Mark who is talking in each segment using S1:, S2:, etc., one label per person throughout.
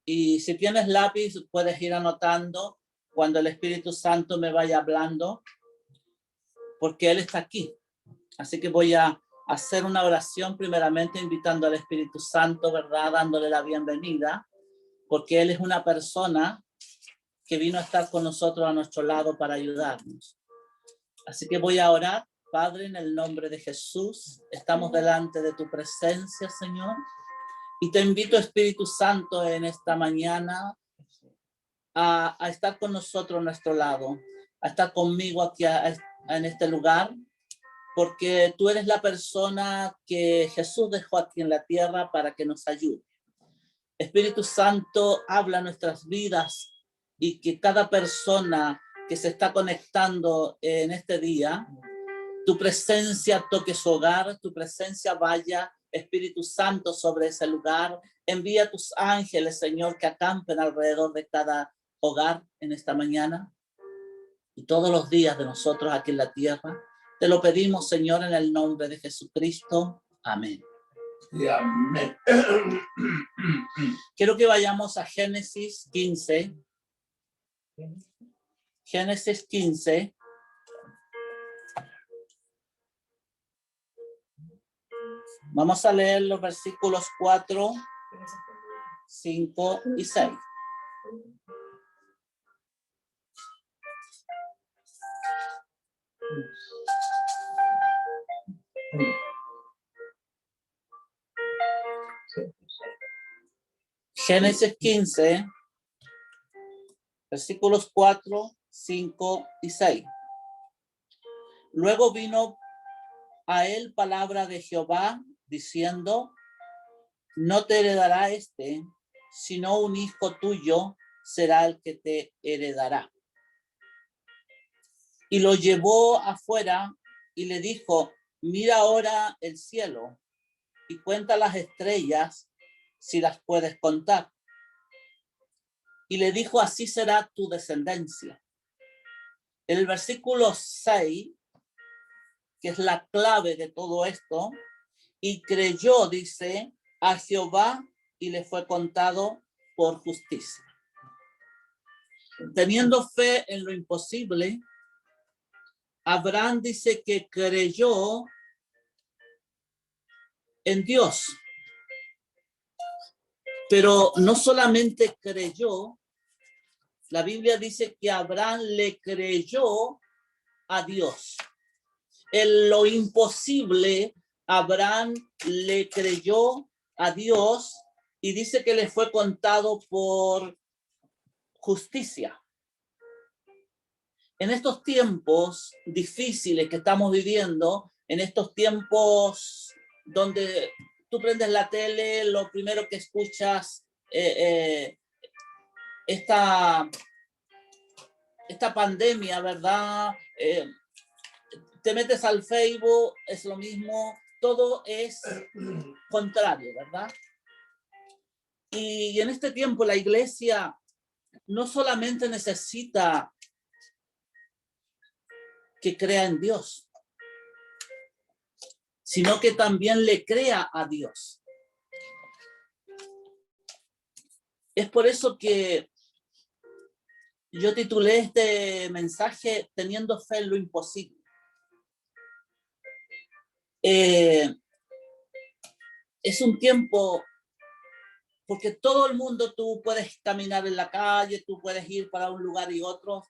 S1: Y si tienes lápiz, puedes ir anotando cuando el Espíritu Santo me vaya hablando, porque Él está aquí. Así que voy a hacer una oración primeramente invitando al Espíritu Santo, ¿verdad? Dándole la bienvenida, porque Él es una persona que vino a estar con nosotros a nuestro lado para ayudarnos. Así que voy a orar. Padre, en el nombre de Jesús, estamos delante de tu presencia, Señor, y te invito, Espíritu Santo, en esta mañana a estar con nosotros a nuestro lado, a estar conmigo aquí en este lugar, porque tú eres la persona que Jesús dejó aquí en la tierra para que nos ayude. Espíritu Santo, habla nuestras vidas y que cada persona que se está conectando en este día, tu presencia toque su hogar, tu presencia vaya, Espíritu Santo, sobre ese lugar. Envía tus ángeles, Señor, que acampen alrededor de cada hogar en esta mañana y todos los días de nosotros aquí en la tierra. Te lo pedimos, Señor, en el nombre de Jesucristo. Amén.
S2: Y amén.
S1: Quiero que vayamos a Génesis 15. Génesis 15. Vamos a leer los versículos 4, 5 y 6. Génesis 15, versículos 4, 5 y 6. Luego vino a él palabra de Jehová, diciendo: no te heredará sino un hijo tuyo será el que te heredará. Y lo llevó afuera y le dijo: mira ahora el cielo y cuenta las estrellas, si las puedes contar. Y le dijo: así será tu descendencia. El versículo 6, que es la clave de todo esto, y creyó, dice, a Jehová y le fue contado por justicia. Teniendo fe en lo imposible, Abraham dice que creyó en Dios. Pero no solamente creyó, la Biblia dice que Abraham le creyó a Dios. En lo imposible, Abraham le creyó a Dios y dice que le fue contado por justicia. En estos tiempos difíciles que estamos viviendo, en estos tiempos donde tú prendes la tele, lo primero que escuchas, esta pandemia, ¿verdad? Te metes al Facebook, es lo mismo, todo es contrario, ¿verdad? Y en este tiempo la iglesia no solamente necesita que crea en Dios, sino que también le crea a Dios. Es por eso que yo titulé este mensaje Teniendo fe en lo imposible. Es un tiempo, porque todo el mundo, tú puedes caminar en la calle, tú puedes ir para un lugar y otro,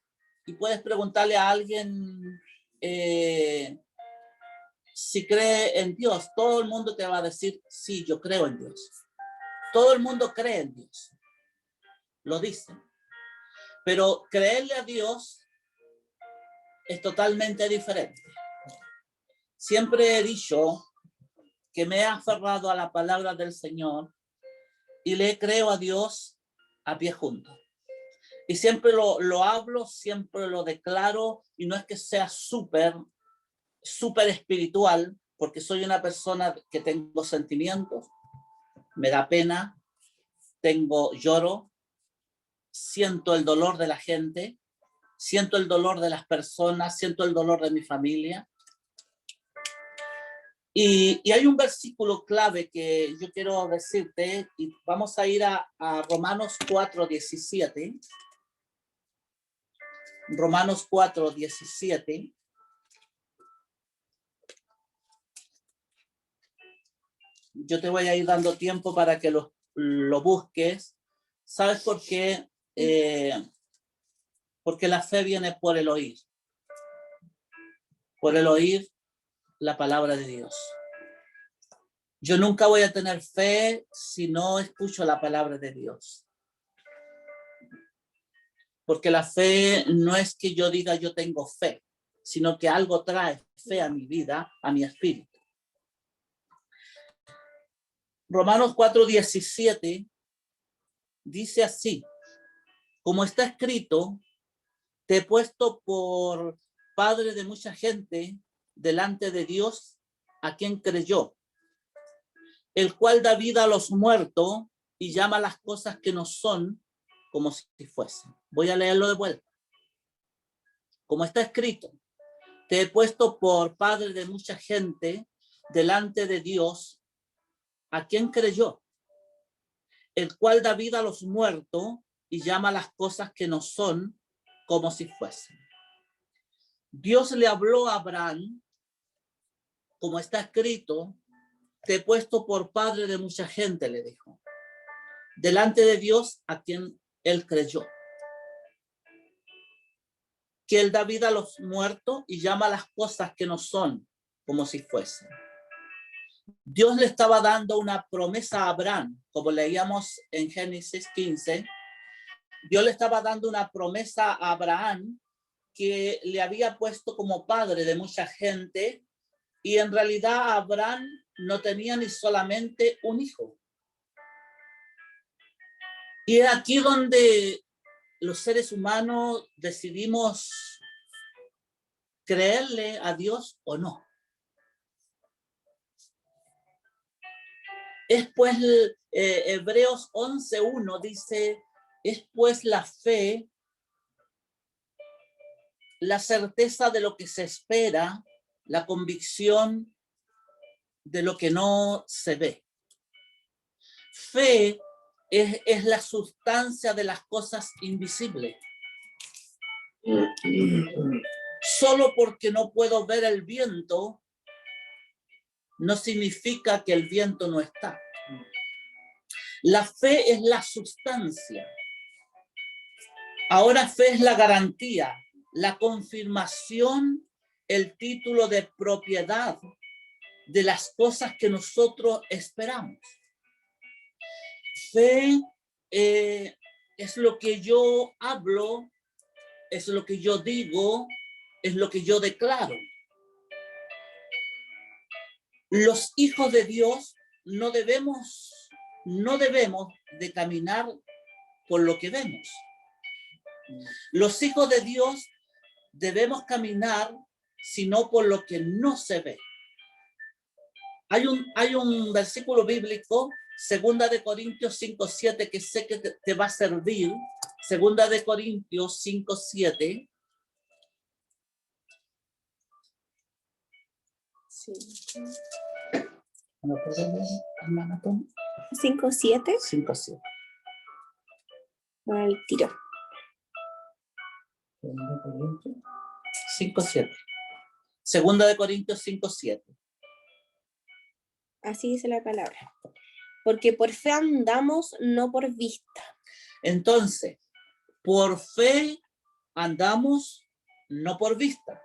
S1: y puedes preguntarle a alguien si cree en Dios. Todo el mundo te va a decir: sí, yo creo en Dios. Todo el mundo cree en Dios, lo dicen. Pero creerle a Dios es totalmente diferente. Siempre he dicho que me he aferrado a la palabra del Señor y le creo a Dios a pie juntos. Y siempre lo hablo, siempre lo declaro, y no es que sea súper espiritual, porque soy una persona que tengo sentimientos, me da pena, lloro, siento el dolor de la gente, siento el dolor de las personas, siento el dolor de mi familia. Y hay un versículo clave que yo quiero decirte, y vamos a ir a Romanos 4:17. Romanos 4:17. Yo te voy a ir dando tiempo para que lo busques. ¿Sabes por qué? Porque la fe viene por el oír. Por el oír la palabra de Dios. Yo nunca voy a tener fe si no escucho la palabra de Dios. Porque la fe no es que yo diga yo tengo fe, sino que algo trae fe a mi vida, a mi espíritu. Romanos 4:17 dice así: como está escrito, te he puesto por padre de mucha gente delante de Dios, a quien creyó, el cual da vida a los muertos y llama las cosas que no son como si fuesen. Voy a leerlo de vuelta. Como está escrito, te he puesto por padre de mucha gente delante de Dios, a quien creyó, el cual da vida a los muertos y llama las cosas que no son como si fuesen. Dios le habló a Abraham, como está escrito, te he puesto por padre de mucha gente, le dijo, delante de Dios a quien él creyó, que él da vida a los muertos y llama las cosas que no son como si fuesen. Dios le estaba dando una promesa a Abraham, como leíamos en Génesis 15. Dios le estaba dando una promesa a Abraham que le había puesto como padre de mucha gente, y en realidad Abraham no tenía ni solamente un hijo. Y es aquí donde los seres humanos decidimos creerle a Dios o no. Es pues, Hebreos 11:1 dice, es pues la fe, la certeza de lo que se espera, la convicción de lo que no se ve. Fe es la sustancia de las cosas invisibles. Solo porque no puedo ver el viento, no significa que el viento no está. La fe es la sustancia. Ahora fe es la garantía, la confirmación, el título de propiedad de las cosas que nosotros esperamos. Fe es lo que yo hablo, es lo que yo digo, es lo que yo declaro. Los hijos de Dios no debemos de caminar por lo que vemos. Los hijos de Dios debemos caminar sino por lo que no se ve. Hay un versículo bíblico, 2 Corintios 5:7, que sé que te va a servir. 2 Corintios 5:7.
S3: Sí.
S1: ¿No puedes leer, hermana Tom?
S3: 5:7.
S1: 5:7.
S3: Al tiro.
S1: 5:7. 2 Corintios 5:7.
S3: Así dice la palabra. Porque por fe andamos, no por vista.
S1: Entonces, por fe andamos, no por vista.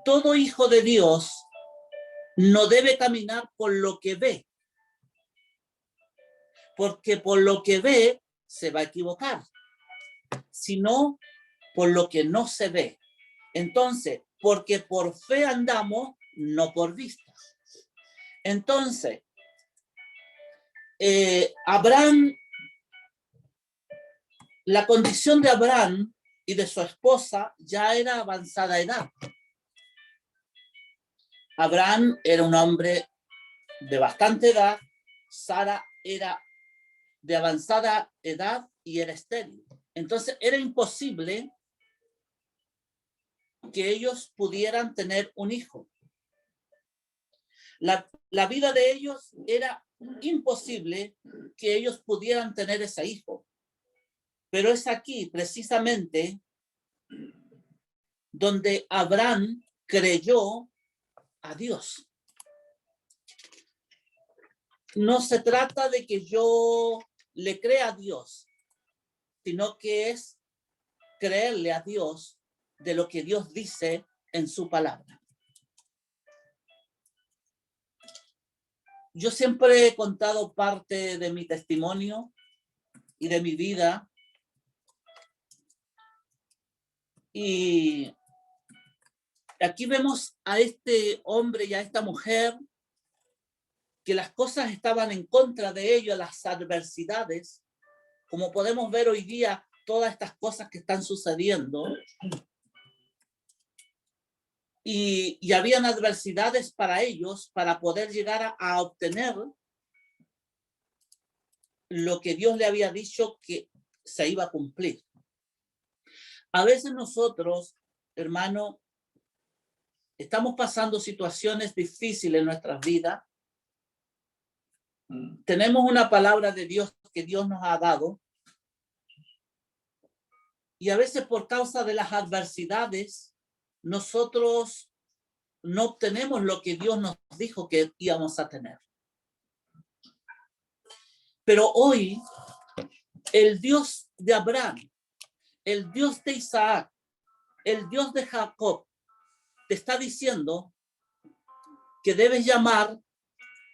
S1: Todo hijo de Dios no debe caminar por lo que ve, porque por lo que ve se va a equivocar, sino por lo que no se ve. Entonces, porque por fe andamos, no por vista. Entonces, Abraham, la condición de Abraham y de su esposa ya era avanzada edad. Abraham era un hombre de bastante edad, Sara era de avanzada edad y era estéril. Entonces era imposible que ellos pudieran tener un hijo. La vida de ellos era imposible que ellos pudieran tener ese hijo. Pero es aquí precisamente donde Abraham creyó a Dios. No se trata de que yo le crea a Dios, sino que es creerle a Dios de lo que Dios dice en su palabra. Yo siempre he contado parte de mi testimonio y de mi vida. Y aquí vemos a este hombre y a esta mujer que las cosas estaban en contra de ellos, las adversidades, como podemos ver hoy día, todas estas cosas que están sucediendo. Y habían adversidades para ellos para poder llegar a obtener lo que Dios le había dicho que se iba a cumplir. A veces nosotros, hermano, estamos pasando situaciones difíciles en nuestras vidas. Tenemos una palabra de Dios que Dios nos ha dado. Y a veces por causa de las adversidades, nosotros no obtenemos lo que Dios nos dijo que íbamos a tener. Pero hoy, el Dios de Abraham, el Dios de Isaac, el Dios de Jacob, te está diciendo que debes llamar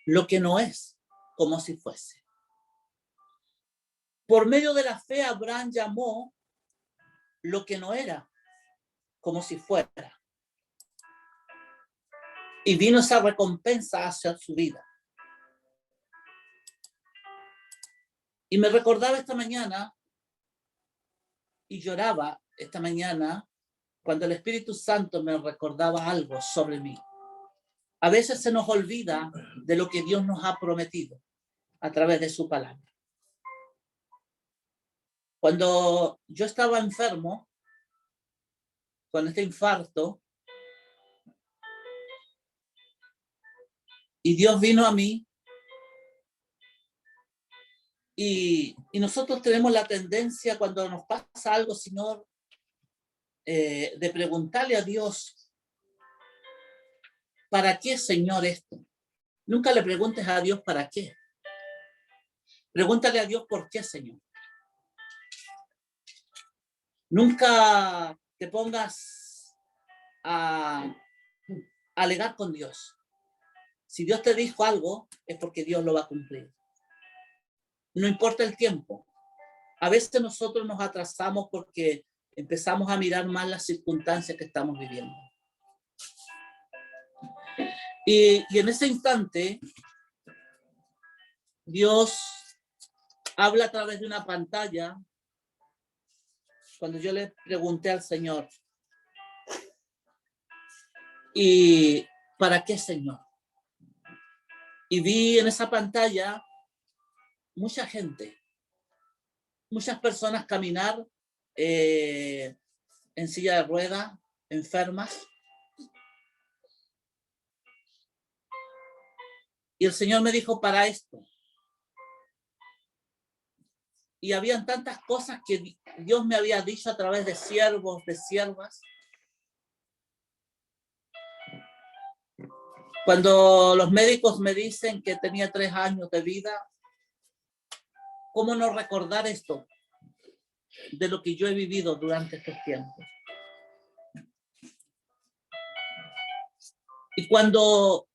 S1: lo que no es como si fuese. Por medio de la fe, Abraham llamó lo que no era como si fuera. Y vino esa recompensa hacia su vida. Y me recordaba esta mañana y lloraba esta mañana cuando el Espíritu Santo me recordaba algo sobre mí. A veces se nos olvida de lo que Dios nos ha prometido a través de su palabra. Cuando yo estaba enfermo con este infarto y Dios vino a mí y nosotros tenemos la tendencia cuando nos pasa algo, Señor, de preguntarle a Dios, ¿para qué, Señor, esto? Nunca le preguntes a Dios para qué. Pregúntale a Dios por qué, Señor. Nunca te pongas a alegar con Dios. Si Dios te dijo algo, es porque Dios lo va a cumplir. No importa el tiempo. A veces nosotros nos atrasamos porque empezamos a mirar mal las circunstancias que estamos viviendo. Y en ese instante, Dios habla a través de una pantalla. Cuando yo le pregunté al Señor, ¿y para qué, Señor? Y vi en esa pantalla mucha gente, muchas personas caminar en silla de ruedas, enfermas. Y el Señor me dijo, para esto. Y habían tantas cosas que Dios me había dicho a través de siervos, de siervas. Cuando los médicos me dicen que tenía 3 años de vida, ¿cómo no recordar esto de lo que yo he vivido durante estos tiempos? Y cuando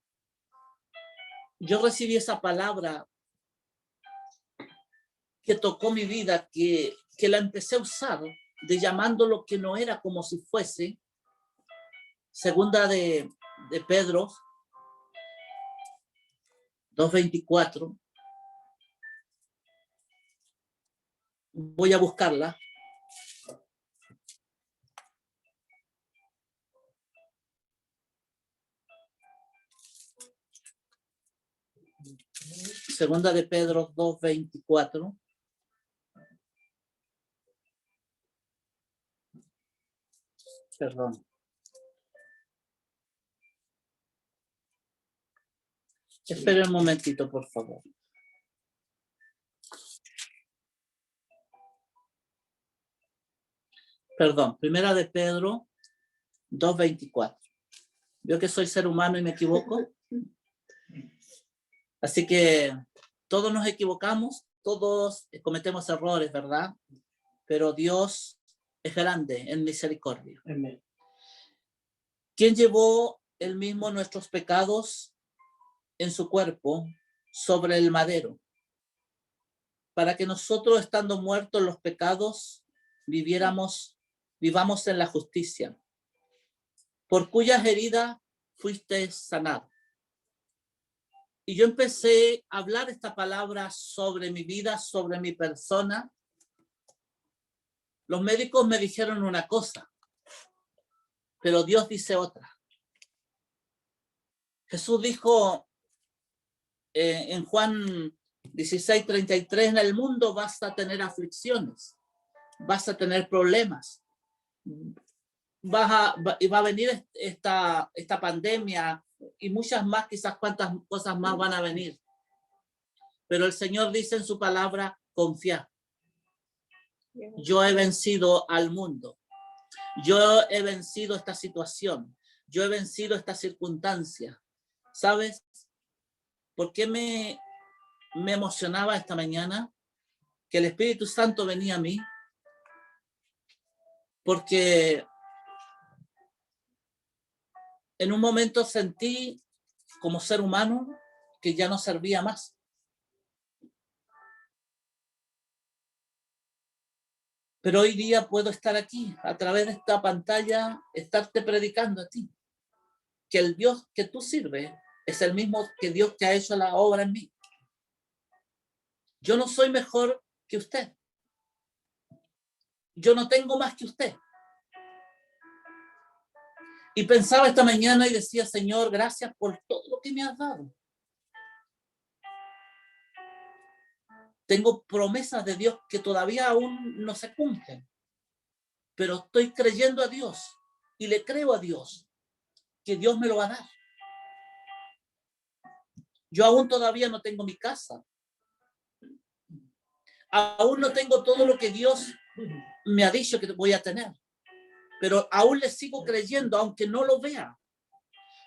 S1: yo recibí esa palabra que tocó mi vida, que la empecé a usar, de llamando lo que no era como si fuese, segunda de Pedro 2:24. Voy a buscarla. Segunda de Pedro 2:24. Perdón. Espera un momentito, por favor. Perdón, Primera de Pedro 2:24. Yo que soy ser humano y me equivoco. Así que todos nos equivocamos, todos cometemos errores, ¿verdad? Pero Dios es grande en misericordia.
S2: Amén.
S1: ¿Quién llevó él mismo nuestros pecados en su cuerpo sobre el madero? Para que nosotros, estando muertos en los pecados, vivamos en la justicia, por cuyas heridas fuiste sanado. Y yo empecé a hablar esta palabra sobre mi vida, sobre mi persona. Los médicos me dijeron una cosa, pero Dios dice otra. Jesús dijo en Juan 16:33, en el mundo vas a tener aflicciones, vas a tener problemas, va a venir esta pandemia y muchas más, quizás cuantas cosas más van a venir. Pero el Señor dice en su palabra, confía. Yo he vencido al mundo. Yo he vencido esta situación. Yo he vencido esta circunstancia. ¿Sabes por qué me emocionaba esta mañana? Que el Espíritu Santo venía a mí. Porque en un momento sentí como ser humano que ya no servía más. Pero hoy día puedo estar aquí, a través de esta pantalla, estarte predicando a ti. Que el Dios que tú sirves es el mismo que Dios que ha hecho la obra en mí. Yo no soy mejor que usted. Yo no tengo más que usted. Y pensaba esta mañana y decía, Señor, gracias por todo lo que me has dado. Tengo promesas de Dios que todavía aún no se cumplen. Pero estoy creyendo a Dios y le creo a Dios que Dios me lo va a dar. Yo aún todavía no tengo mi casa. Aún no tengo todo lo que Dios me ha dicho que voy a tener. Pero aún le sigo creyendo, aunque no lo vea.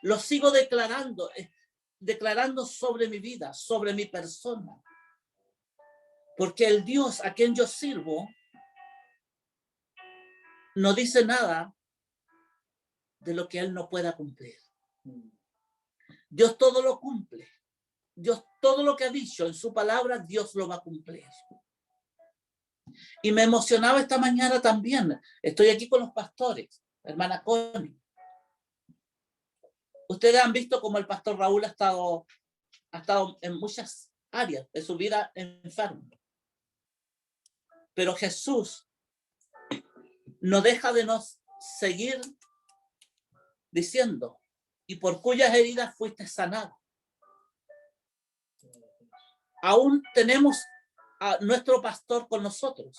S1: Lo sigo declarando sobre mi vida, sobre mi persona. Porque el Dios a quien yo sirvo no dice nada de lo que Él no pueda cumplir. Dios todo lo cumple. Dios todo lo que ha dicho en su palabra, Dios lo va a cumplir. Y me emocionaba esta mañana también. Estoy aquí con los pastores, hermana Connie. Ustedes han visto cómo el pastor Raúl ha estado en muchas áreas de su vida enfermo. Pero Jesús no deja de nos seguir diciendo, y por cuyas heridas fuiste sanado. Aún tenemos a nuestro pastor con nosotros.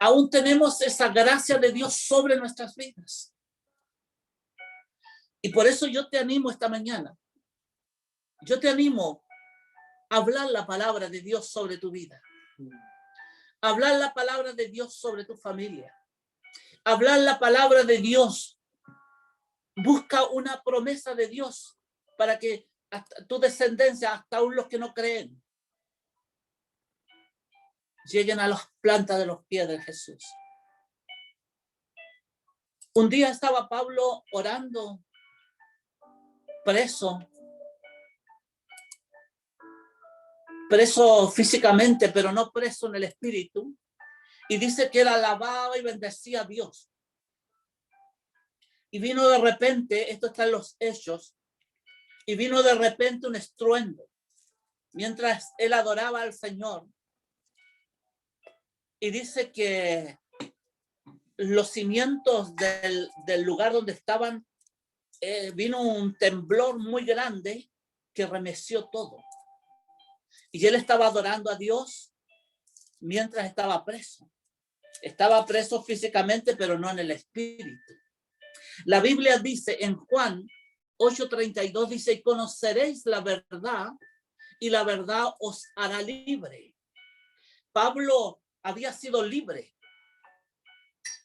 S1: Aún tenemos esa gracia de Dios sobre nuestras vidas. Y por eso yo te animo esta mañana. Yo te animo a hablar la palabra de Dios sobre tu vida. Hablar la palabra de Dios sobre tu familia. Hablar la palabra de Dios. Busca una promesa de Dios para que hasta tu descendencia, hasta aún los que no creen, lleguen a las plantas de los pies de Jesús. Un día estaba Pablo orando, preso físicamente, pero no preso en el espíritu, y dice que él alababa y bendecía a Dios. Y vino de repente, esto está en los Hechos, y vino de repente un estruendo, mientras él adoraba al Señor. Y dice que los cimientos del lugar donde estaban, vino un temblor muy grande que remeció todo. Y él estaba adorando a Dios mientras estaba preso. Estaba preso físicamente, pero no en el espíritu. La Biblia dice en Juan 8:32 dice, y conoceréis la verdad, y la verdad os hará libre. Pablo había sido libre.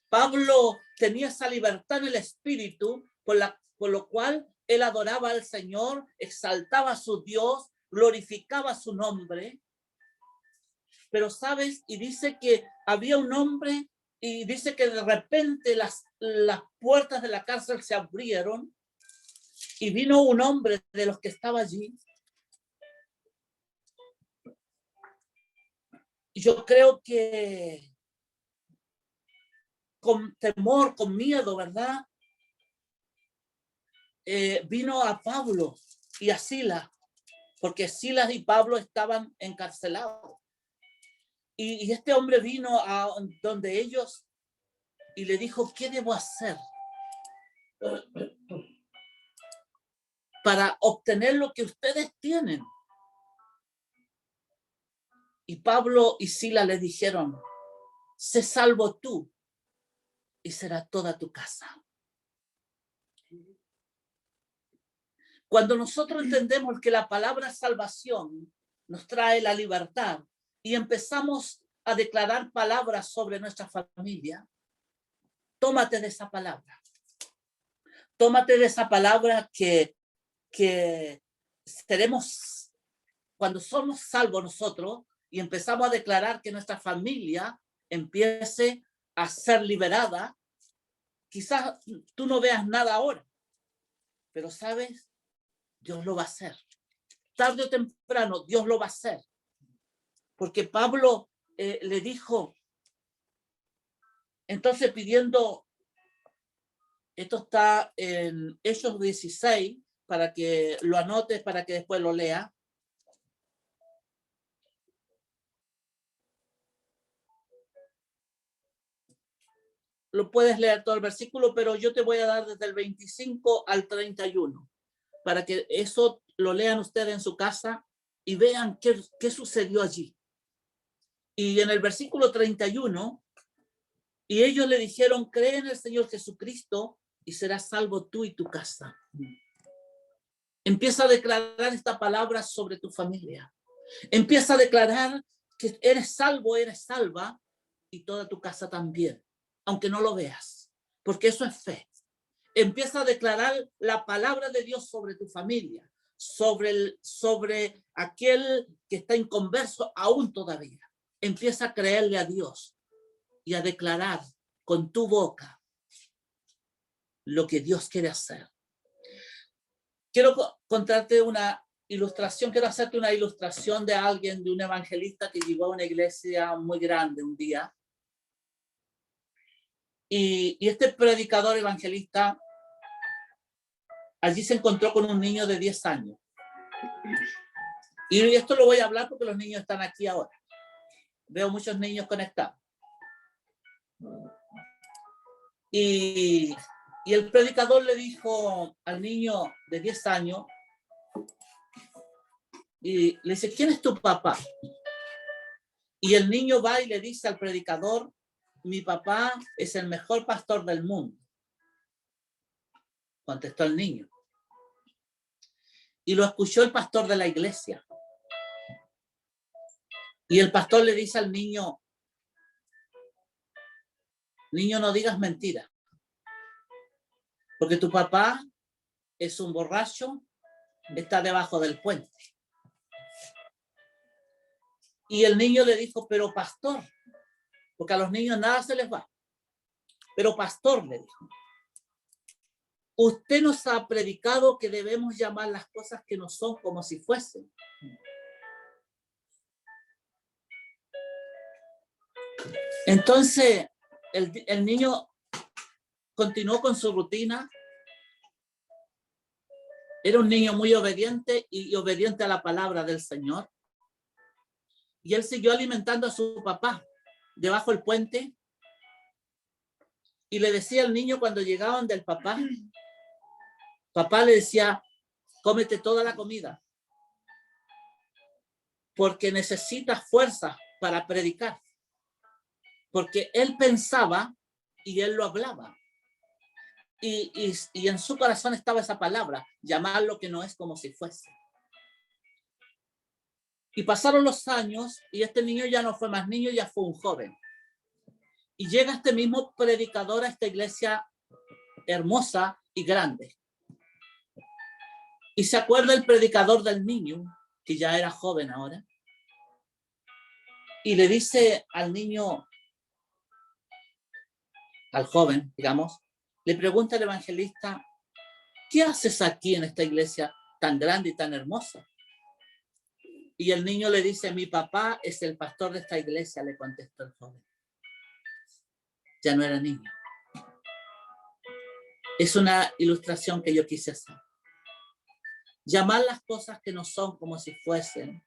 S1: Pablo tenía esa libertad en el espíritu, por lo cual él adoraba al Señor, exaltaba a su Dios, glorificaba su nombre. Pero sabes, y dice que había un hombre, y dice que de repente las puertas de la cárcel se abrieron, y vino un hombre de los que estaba allí. Yo creo que con temor, con miedo, ¿verdad? Vino a Pablo y a Silas, porque Silas y Pablo estaban encarcelados. Y este hombre vino a donde ellos y le dijo, ¿qué debo hacer para obtener lo que ustedes tienen? Y Pablo y Silas le dijeron, sé salvo tú y será toda tu casa. Cuando nosotros entendemos que la palabra salvación nos trae la libertad y empezamos a declarar palabras sobre nuestra familia, tómate de esa palabra. Tómate de esa palabra que seremos, cuando somos salvos nosotros y empezamos a declarar que nuestra familia empiece a ser liberada. Quizás tú no veas nada ahora, pero sabes, Dios lo va a hacer. Tarde o temprano, Dios lo va a hacer. Porque Pablo le dijo, entonces pidiendo, esto está en Hechos 16, para que lo anotes, para que después lo lea. Lo puedes leer todo el versículo, pero yo te voy a dar desde el 25 al 31, para que eso lo lean ustedes en su casa y vean qué sucedió allí. Y en el versículo 31, y ellos le dijeron, cree en el Señor Jesucristo y serás salvo tú y tu casa. Empieza a declarar esta palabra sobre tu familia. Empieza a declarar que eres salvo, eres salva y toda tu casa también, aunque no lo veas, porque eso es fe. Empieza a declarar la palabra de Dios sobre tu familia, sobre aquel que está inconverso aún todavía. Empieza a creerle a Dios y a declarar con tu boca lo que Dios quiere hacer. Quiero contarte una ilustración, quiero hacerte una ilustración de alguien, de un evangelista que llegó a una iglesia muy grande un día. Y este predicador evangelista allí se encontró con un niño de 10 años. Y esto lo voy a hablar porque los niños están aquí ahora. Veo muchos niños conectados. Y el predicador le dijo al niño de 10 años, y le dice, ¿quién es tu papá? Y el niño va y le dice al predicador, mi papá es el mejor pastor del mundo. Contestó el niño. Y lo escuchó el pastor de la iglesia. Y el pastor le dice al niño, niño, no digas mentira, porque tu papá es un borracho, está debajo del puente. Y el niño le dijo, pero pastor, porque a los niños nada se les va, pero pastor, le dijo, usted nos ha predicado que debemos llamar las cosas que no son como si fuesen. Entonces, el niño continuó con su rutina. Era un niño muy obediente y obediente a la palabra del Señor. Y él siguió alimentando a su papá debajo del puente. Y le decía al niño cuando llegaban del papá, papá le decía, cómete toda la comida, porque necesitas fuerza para predicar. Porque él pensaba y él lo hablaba. y en su corazón estaba esa palabra, llamar lo que no es como si fuese. Y pasaron los años y este niño ya no fue más niño, ya fue un joven. Y llega este mismo predicador a esta iglesia hermosa y grande. Y se acuerda el predicador del niño, que ya era joven ahora, y le dice al niño, al joven, digamos, le pregunta al evangelista, ¿qué haces aquí en esta iglesia tan grande y tan hermosa? Y el niño le dice, mi papá es el pastor de esta iglesia, le contestó el joven. Ya no era niño. Es una ilustración que yo quise hacer. Llamar las cosas que no son como si fuesen.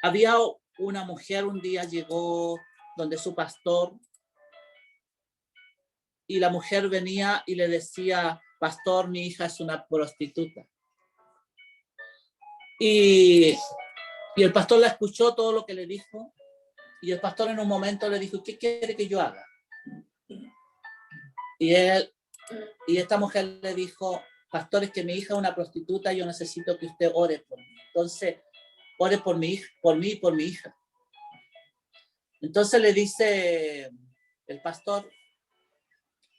S1: Había una mujer un día llegó donde su pastor y la mujer venía y le decía, pastor, mi hija es una prostituta. Y el pastor la escuchó todo lo que le dijo y el pastor en un momento le dijo, ¿qué quiere que yo haga? Y esta mujer le dijo, pastor, es que mi hija es una prostituta, yo necesito que usted ore por mí. Entonces, ore por mi hija, por mí y por mi hija. Entonces le dice el pastor,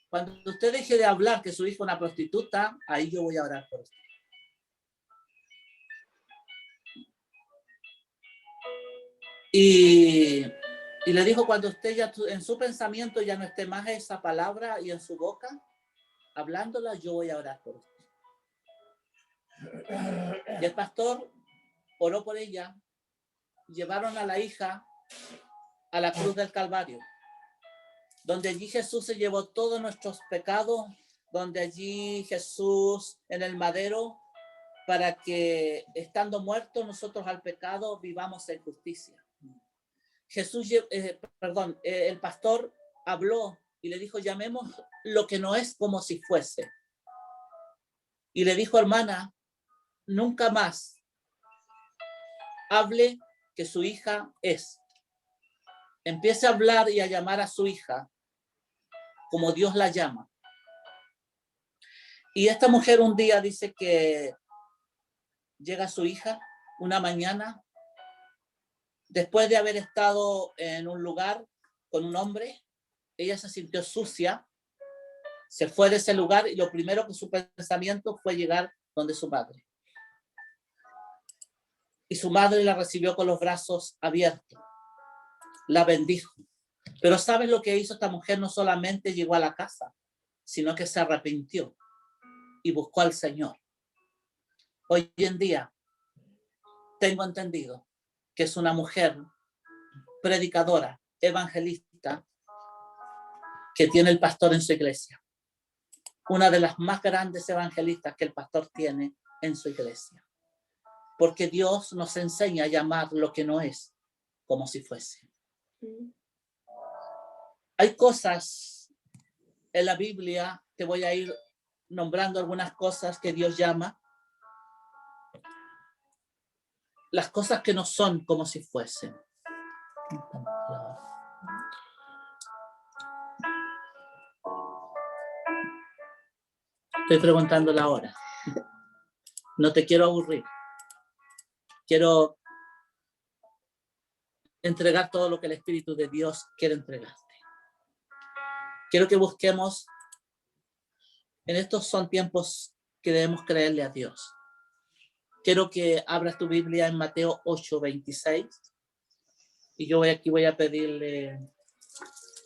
S1: cuando usted deje de hablar que su hija es una prostituta, ahí yo voy a orar por usted. Y le dijo, cuando usted ya en su pensamiento ya no esté más esa palabra y en su boca, hablándola, yo voy a orar por usted. Y el pastor oró por ella, llevaron a la hija a la cruz del Calvario, donde allí Jesús se llevó todos nuestros pecados, donde allí Jesús en el madero, para que estando muertos nosotros al pecado vivamos en justicia. Jesús, el pastor habló y le dijo, llamemos lo que no es como si fuese. Y le dijo, hermana, nunca más hable que su hija es. Empiece a hablar y a llamar a su hija como Dios la llama. Y esta mujer un día dice que llega su hija una mañana, después de haber estado en un lugar con un hombre, ella se sintió sucia, se fue de ese lugar y lo primero que su pensamiento fue llegar donde su madre. Y su madre la recibió con los brazos abiertos, la bendijo. Pero ¿sabes lo que hizo esta mujer? No solamente llegó a la casa, sino que se arrepintió y buscó al Señor. Hoy en día tengo entendido que es una mujer predicadora, evangelista, que tiene el pastor en su iglesia. Una de las más grandes evangelistas que el pastor tiene en su iglesia. Porque Dios nos enseña a llamar lo que no es como si fuese. Hay cosas en la Biblia, te voy a ir nombrando algunas cosas que Dios llama. Las cosas que no son como si fuesen. Estoy preguntando la hora. No te quiero aburrir. Quiero entregar todo lo que el Espíritu de Dios quiere entregarte. Quiero que busquemos, en estos son tiempos que debemos creerle a Dios. Quiero que abras tu Biblia en Mateo 8:26 y yo aquí voy a pedirle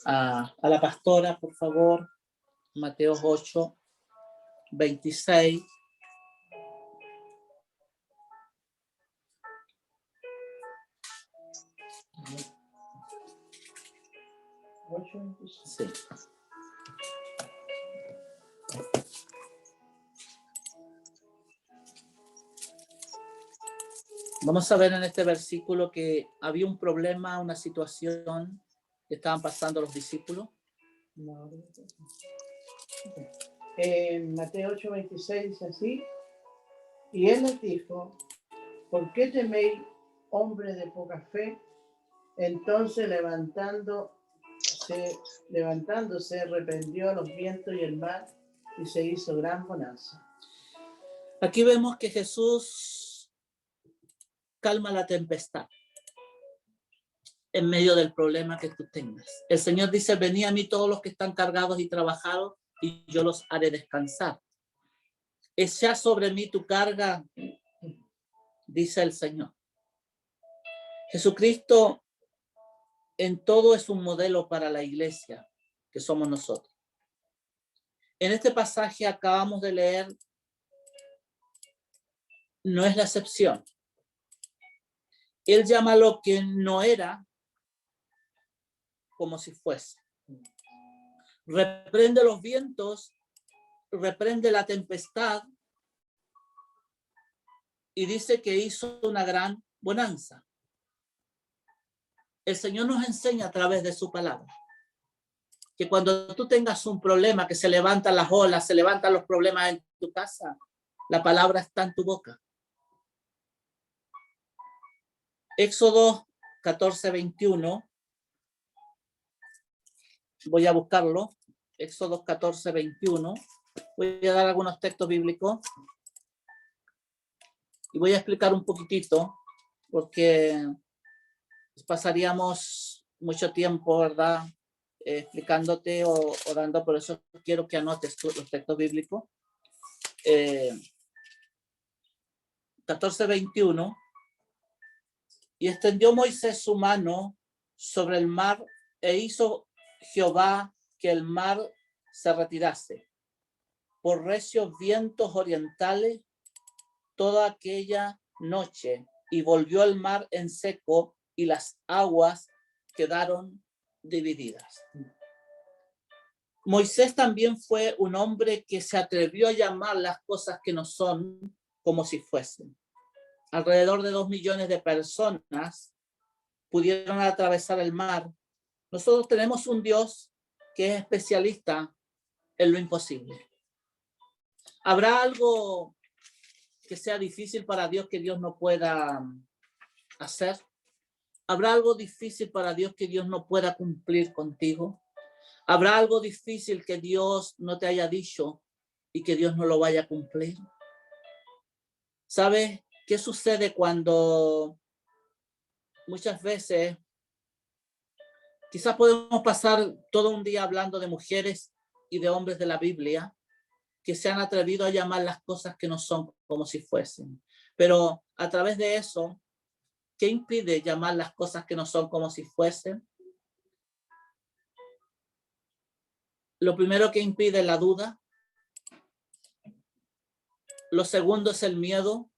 S1: a la pastora, por favor, Mateo 8:26. Sí. Vamos a ver en este versículo que había un problema, una situación que estaban pasando los discípulos.
S4: En Mateo 8:26 dice así, y él les dijo, ¿por qué teméis, hombre de poca fe? Entonces levantándose, reprendió a los vientos y el mar, y se hizo gran bonanza.
S1: Aquí vemos que Jesús calma la tempestad en medio del problema que tú tengas. El Señor dice, venid a mí todos los que están cargados y trabajados y yo los haré descansar. Echa sobre mí tu carga, dice el Señor. Jesucristo en todo es un modelo para la iglesia que somos nosotros. En este pasaje acabamos de leer, no es la excepción. Él llama lo que no era como si fuese. Reprende los vientos, reprende la tempestad y dice que hizo una gran bonanza. El Señor nos enseña a través de su palabra que cuando tú tengas un problema, que se levantan las olas, se levantan los problemas en tu casa, la palabra está en tu boca. Éxodo 14:21. Voy a buscarlo. Éxodo 14:21. Voy a dar algunos textos bíblicos. Y voy a explicar un poquitito, porque pasaríamos mucho tiempo, ¿verdad? Explicándote o dando, por eso quiero que anotes los textos bíblicos. 14:21. Y extendió Moisés su mano sobre el mar e hizo Jehová que el mar se retirase por recios vientos orientales toda aquella noche, y volvió el mar en seco y las aguas quedaron divididas. Moisés también fue un hombre que se atrevió a llamar las cosas que no son como si fuesen. Alrededor de 2 millones de personas pudieron atravesar el mar. Nosotros tenemos un Dios que es especialista en lo imposible. ¿Habrá algo que sea difícil para Dios que Dios no pueda hacer? ¿Habrá algo difícil para Dios que Dios no pueda cumplir contigo? ¿Habrá algo difícil que Dios no te haya dicho y que Dios no lo vaya a cumplir? ¿Sabes qué sucede cuando muchas veces quizás podemos pasar todo un día hablando de mujeres y de hombres de la Biblia que se han atrevido a llamar las cosas que no son como si fuesen? Pero a través de eso, ¿qué impide llamar las cosas que no son como si fuesen? Lo primero que impide es la duda. Lo segundo es el miedo.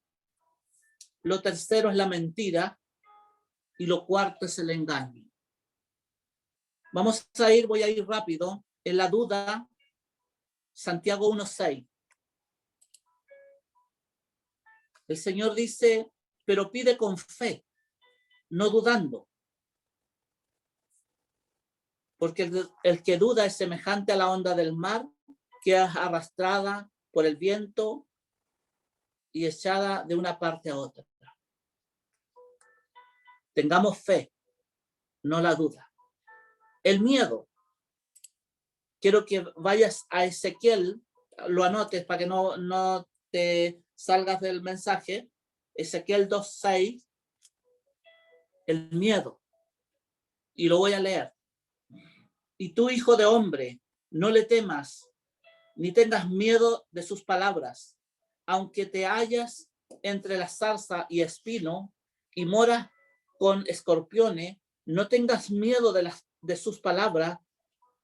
S1: Lo tercero es la mentira. Y lo cuarto es el engaño. Voy a ir rápido. En la duda, Santiago 1:6. El Señor dice, pero pide con fe, no dudando. Porque el que duda es semejante a la onda del mar, que es arrastrada por el viento y echada de una parte a otra. Tengamos fe, no la duda. El miedo. Quiero que vayas a Ezequiel, lo anotes para que no te salgas del mensaje. Ezequiel 2:6. El miedo. Y lo voy a leer. Y tú, hijo de hombre, no le temas, ni tengas miedo de sus palabras, aunque te hallas entre la zarza y espino, y moras con escorpiones, no tengas miedo de sus palabras,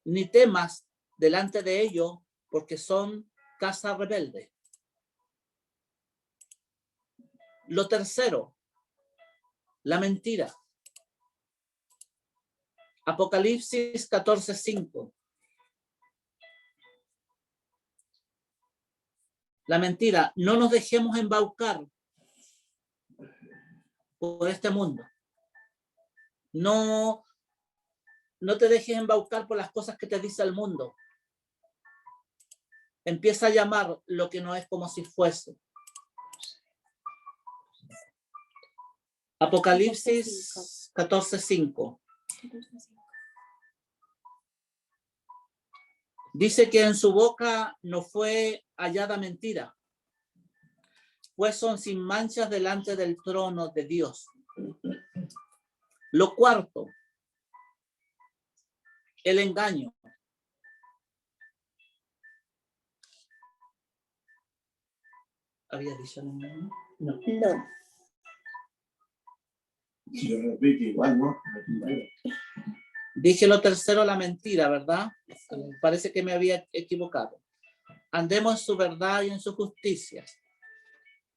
S1: ni temas delante de ellos, porque son casa rebelde. Lo tercero, la mentira. Apocalipsis 14:5. La mentira. No nos dejemos embaucar por este mundo. No te dejes embaucar por las cosas que te dice el mundo. Empieza a llamar lo que no es como si fuese. Apocalipsis 14:5. Dice que en su boca no fue hallada mentira, pues son sin manchas delante del trono de Dios. Lo cuarto, el engaño. ¿Había dicho el engaño? No.
S3: No.
S2: Si lo repite igual, ¿no?
S1: Dije lo tercero, la mentira, ¿verdad? Parece que me había equivocado. Andemos en su verdad y en su justicia.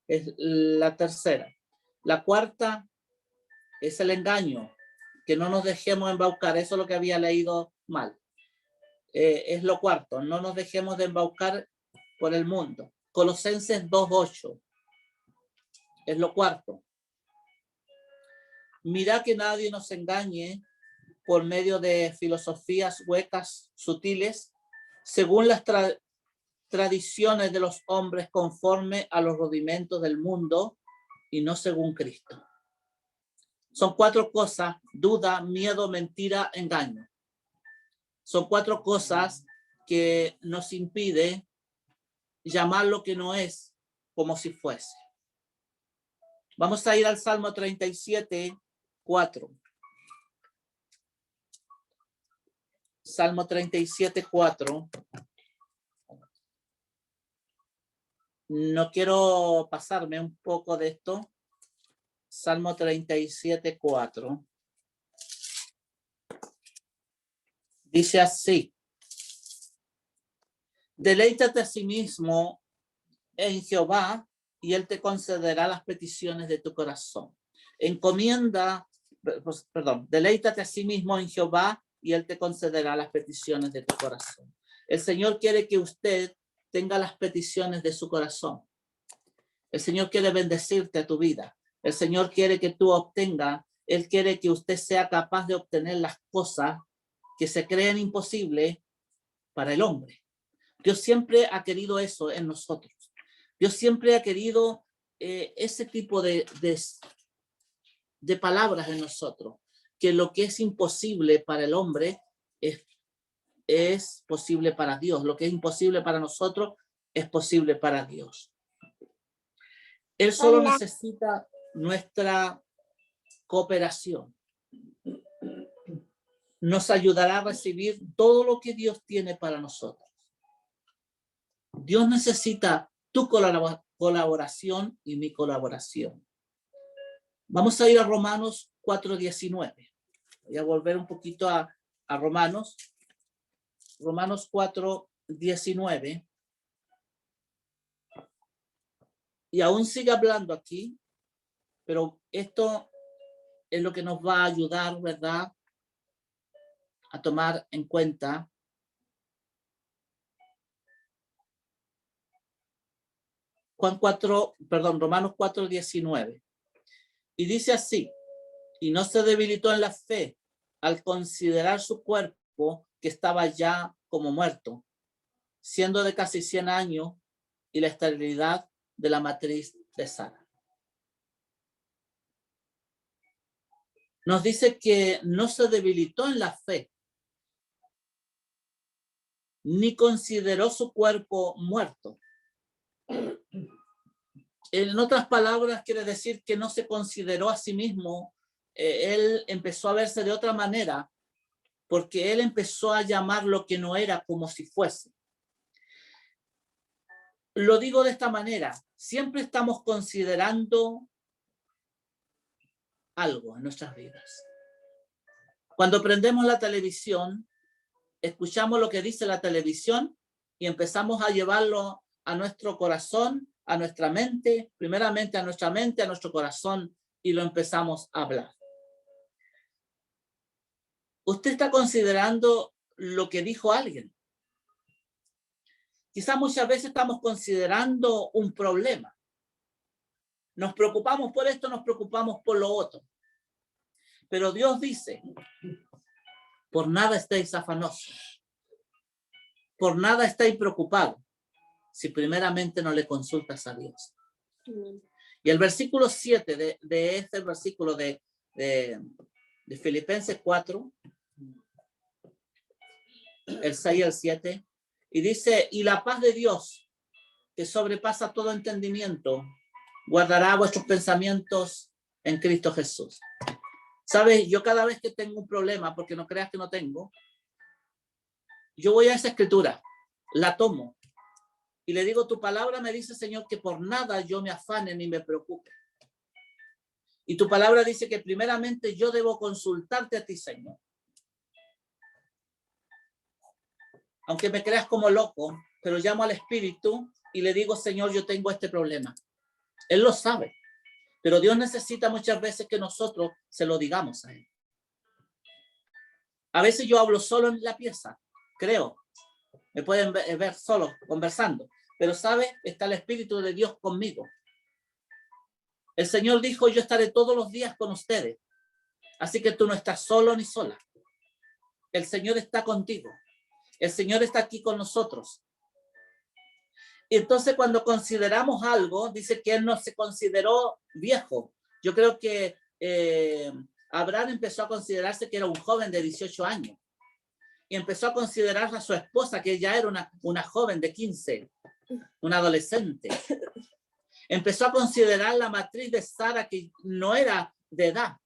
S1: Es la tercera. La cuarta es el engaño, que no nos dejemos embaucar. Eso es lo que había leído mal. Es lo cuarto, no nos dejemos de embaucar por el mundo. Colosenses 2:8 es lo cuarto. Mira que nadie nos engañe por medio de filosofías huecas, sutiles, según las tradiciones de los hombres, conforme a los rudimentos del mundo y no según Cristo. Son cuatro cosas: duda, miedo, mentira, engaño. Son cuatro cosas que nos impide llamar lo que no es como si fuese. Vamos a ir al Salmo 37:4. Salmo 37:4. No quiero pasarme un poco de esto. Salmo 37:4. Dice así: deleítate a sí mismo en Jehová y él te concederá las peticiones de tu corazón. Deleítate a sí mismo en Jehová y él te concederá las peticiones de tu corazón. El Señor quiere que usted tenga las peticiones de su corazón. El Señor quiere bendecirte a tu vida. El Señor quiere que tú obtengas, Él quiere que usted sea capaz de obtener las cosas que se creen imposibles para el hombre. Dios siempre ha querido eso en nosotros. Dios siempre ha querido ese tipo de palabras en nosotros, que lo que es imposible para el hombre es posible para Dios. Lo que es imposible para nosotros es posible para Dios. Él solo necesita nuestra cooperación. Nos ayudará a recibir todo lo que Dios tiene para nosotros. Dios necesita tu colaboración y mi colaboración. Vamos a ir a Romanos 4:19. Voy a volver un poquito a Romanos. Romanos 4:19. Y aún sigue hablando aquí, pero esto es lo que nos va a ayudar, ¿verdad?, a tomar en cuenta. Romanos 4:19. Y dice así: y no se debilitó en la fe al considerar su cuerpo que estaba ya como muerto, siendo de casi 100 años, y la esterilidad de la matriz de Sara. Nos dice que no se debilitó en la fe, ni consideró su cuerpo muerto. En otras palabras, quiere decir que no se consideró a sí mismo. Él empezó a verse de otra manera, porque él empezó a llamar lo que no era como si fuese. Lo digo de esta manera: siempre estamos considerando algo en nuestras vidas. Cuando prendemos la televisión, escuchamos lo que dice la televisión y empezamos a llevarlo a nuestro corazón, a nuestra mente, primeramente a nuestra mente, a nuestro corazón, y lo empezamos a hablar. Usted está considerando lo que dijo alguien. Quizás muchas veces estamos considerando un problema. Nos preocupamos por esto, nos preocupamos por lo otro. Pero Dios dice: por nada estéis afanosos, por nada estáis preocupados, si primeramente no le consultas a Dios. Y el versículo 7 de este versículo de Filipenses 4, el 6 y el 7, Y dice, y la paz de Dios, que sobrepasa todo entendimiento, guardará vuestros pensamientos en Cristo Jesús. ¿Sabes? Yo cada vez que tengo un problema, porque no creas que no tengo, yo voy a esa escritura, la tomo y le digo, tu palabra me dice, Señor, que por nada yo me afane ni me preocupe. Y tu palabra dice que primeramente yo debo consultarte a ti, Señor. Aunque me creas como loco, pero llamo al Espíritu y le digo, Señor, yo tengo este problema. Él lo sabe, pero Dios necesita muchas veces que nosotros se lo digamos a Él. A veces yo hablo solo en la pieza, creo. Me pueden ver solo, conversando. Pero, ¿sabe? Está el Espíritu de Dios conmigo. El Señor dijo, yo estaré todos los días con ustedes. Así que tú no estás solo ni sola. El Señor está contigo. El Señor está aquí con nosotros. Y entonces cuando consideramos algo, dice que Él no se consideró viejo. Yo creo que Abraham empezó a considerarse que era un joven de 18 años. Y empezó a considerar a su esposa, que ya era una joven de 15, una adolescente. Empezó a considerar la matriz de Sara, que no era de edad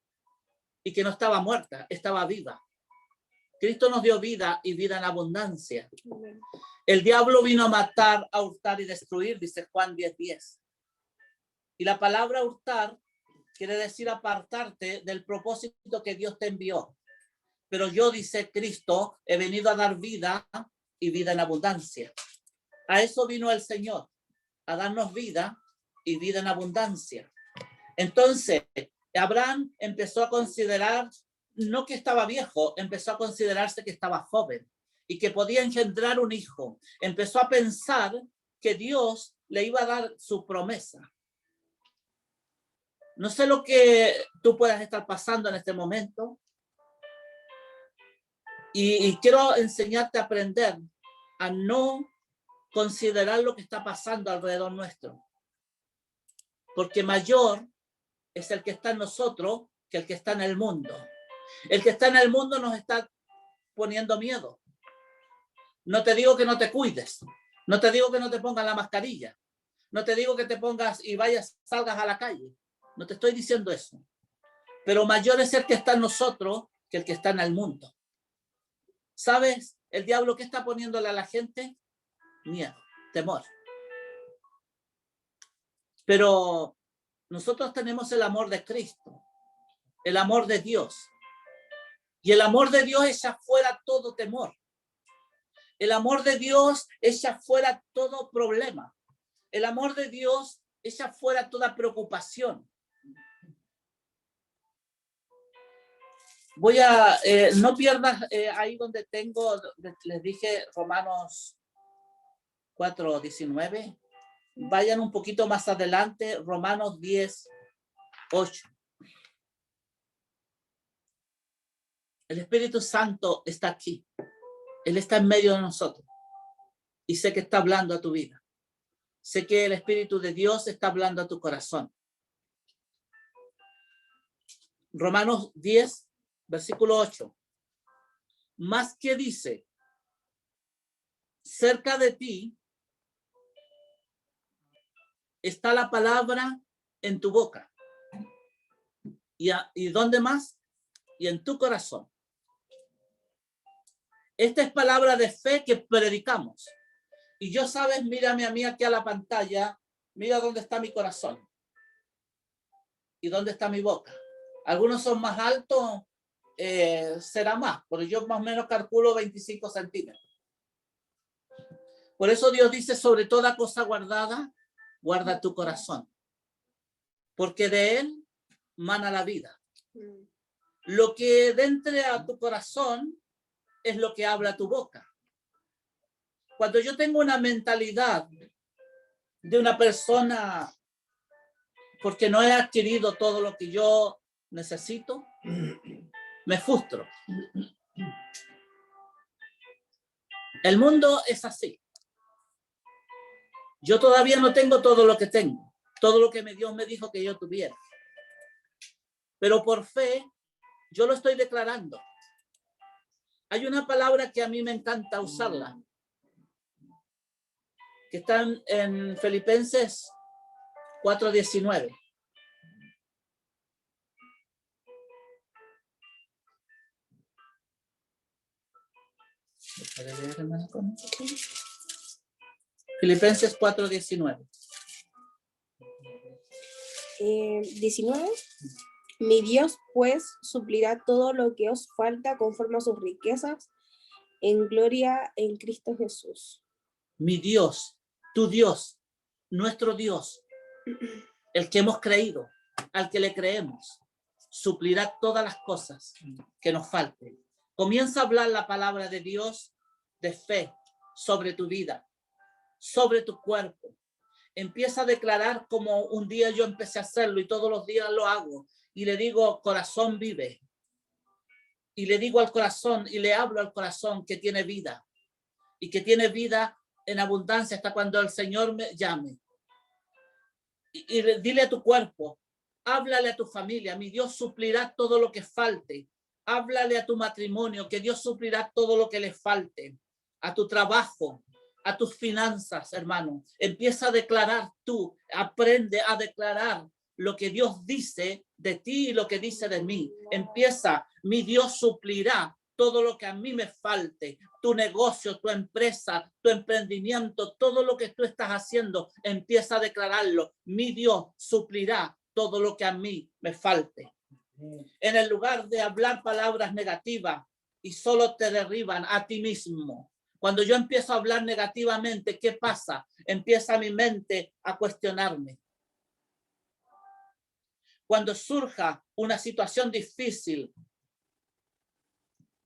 S1: y que no estaba muerta, estaba viva. Cristo nos dio vida y vida en abundancia. El diablo vino a matar, a hurtar y destruir, dice Juan 10:10. Y la palabra hurtar quiere decir apartarte del propósito que Dios te envió. Pero yo, dice Cristo, he venido a dar vida y vida en abundancia. A eso vino el Señor, a darnos vida y vida en abundancia. Entonces, Abraham empezó a considerar, no que estaba viejo, empezó a considerarse que estaba joven y que podía engendrar un hijo. Empezó a pensar que Dios le iba a dar su promesa. No sé lo que tú puedas estar pasando en este momento. Y quiero enseñarte a aprender a no considerar lo que está pasando alrededor nuestro. Porque mayor es el que está en nosotros que el que está en el mundo. El que está en el mundo nos está poniendo miedo. No te digo que no te cuides. No te digo que no te pongas la mascarilla. No te digo que te pongas y salgas a la calle. No te estoy diciendo eso. Pero mayor es el que está en nosotros que el que está en el mundo. ¿Sabes? El diablo, ¿qué está poniéndole a la gente? Miedo, temor. Pero nosotros tenemos el amor de Cristo, el amor de Dios. Y el amor de Dios echa fuera todo temor. El amor de Dios echa fuera todo problema. El amor de Dios echa fuera toda preocupación. Voy a, no pierdas ahí donde tengo, les dije Romanos 4:19. Vayan un poquito más adelante, Romanos 10:8. El Espíritu Santo está aquí. Él está en medio de nosotros. Y sé que está hablando a tu vida. Sé que el Espíritu de Dios está hablando a tu corazón. Romanos 10, versículo 8. Más que dice, cerca de ti está la palabra en tu boca. ¿Y dónde más? Y en tu corazón. Esta es palabra de fe que predicamos. Y yo, sabes, mírame a mí aquí a la pantalla, mira dónde está mi corazón. Y dónde está mi boca. Algunos son más altos, será más, pero yo más o menos calculo 25 centímetros. Por eso Dios dice, sobre toda cosa guardada, guarda tu corazón. Porque de él mana la vida. Lo que entre a tu corazón es lo que habla tu boca. Cuando yo tengo una mentalidad de una persona porque no he adquirido todo lo que yo necesito, me frustro. El mundo es así. Yo todavía no tengo todo lo que tengo, todo lo que Dios me dijo que yo tuviera. Pero por fe, yo lo estoy declarando. Hay una palabra que a mí me encanta usarla. que están en Filipenses 4:19. Filipenses 4:19.
S3: 19. Mi Dios, pues, suplirá todo lo que os falta conforme a sus riquezas en gloria en Cristo Jesús.
S1: Mi Dios, tu Dios, nuestro Dios, el que hemos creído, al que le creemos, suplirá todas las cosas que nos falten. Comienza a hablar la palabra de Dios de fe sobre tu vida, sobre tu cuerpo. Empieza a declarar como un día yo empecé a hacerlo y todos los días lo hago. Y le digo, corazón vive. Y le digo al corazón y le hablo al corazón que tiene vida. Y que tiene vida en abundancia hasta cuando el Señor me llame. Y dile a tu cuerpo, háblale a tu familia, mi Dios suplirá todo lo que falte. Háblale a tu matrimonio, que Dios suplirá todo lo que le falte. A tu trabajo, a tus finanzas, hermano. Empieza a declarar tú, aprende a declarar lo que Dios dice de ti y lo que dice de mí. Empieza, mi Dios suplirá todo lo que a mí me falte, tu negocio, tu empresa, tu emprendimiento, todo lo que tú estás haciendo, empieza a declararlo. Mi Dios suplirá todo lo que a mí me falte. En el lugar de hablar palabras negativas y solo te derriban a ti mismo. Cuando yo empiezo a hablar negativamente, ¿qué pasa? Empieza mi mente a cuestionarme. Cuando surja una situación difícil,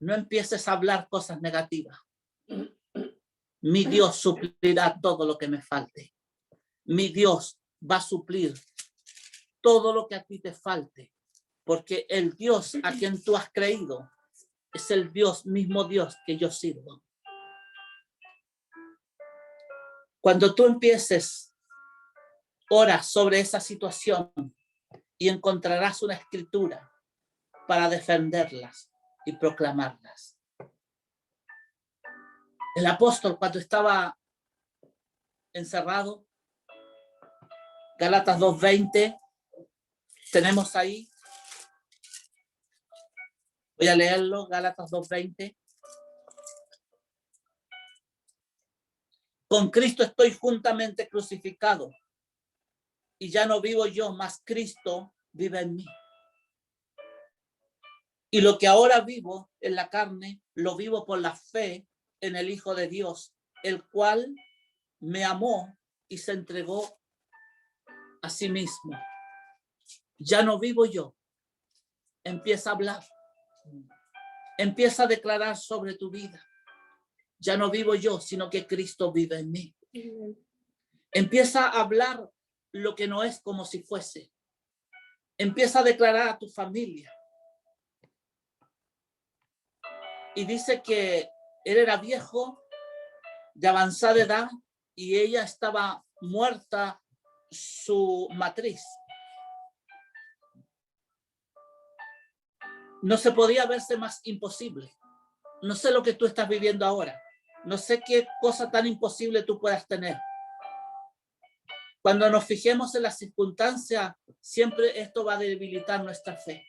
S1: no empieces a hablar cosas negativas. Mi Dios suplirá todo lo que me falte. Mi Dios va a suplir todo lo que a ti te falte. Porque el Dios a quien tú has creído es el Dios, mismo Dios que yo sirvo. Cuando tú empieces, ora sobre esa situación y encontrarás una escritura para defenderlas y proclamarlas. El apóstol, cuando estaba encerrado, Gálatas 2:20, tenemos ahí. Voy a leerlo, Gálatas 2:20. Con Cristo estoy juntamente crucificado, y ya no vivo yo, mas Cristo vive en mí. Y lo que ahora vivo en la carne, lo vivo por la fe en el Hijo de Dios, el cual me amó y se entregó a sí mismo. Ya no vivo yo. Empieza a hablar. Empieza a declarar sobre tu vida. Ya no vivo yo, sino que Cristo vive en mí. Empieza a hablar lo que no es como si fuese. Empieza a declarar a tu familia. Y dice que él era viejo, de avanzada edad, y ella estaba muerta, su matriz. No se podía verse más imposible. No sé lo que tú estás viviendo ahora. No sé qué cosa tan imposible tú puedas tener. Cuando nos fijemos en las circunstancias, siempre esto va a debilitar nuestra fe.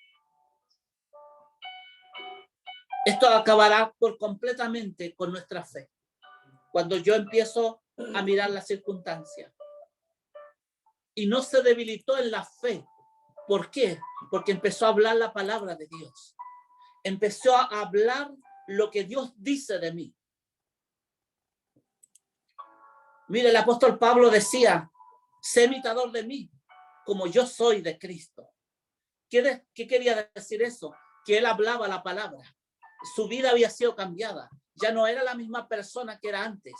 S1: Esto acabará por completamente con nuestra fe. Cuando yo empiezo a mirar las circunstancias. Y no se debilitó en la fe. ¿Por qué? Porque empezó a hablar la palabra de Dios. Empezó a hablar lo que Dios dice de mí. Mire, el apóstol Pablo decía, sé imitador de mí, como yo soy de Cristo. ¿Qué quería decir eso? Que él hablaba la palabra. Su vida había sido cambiada. Ya no era la misma persona que era antes.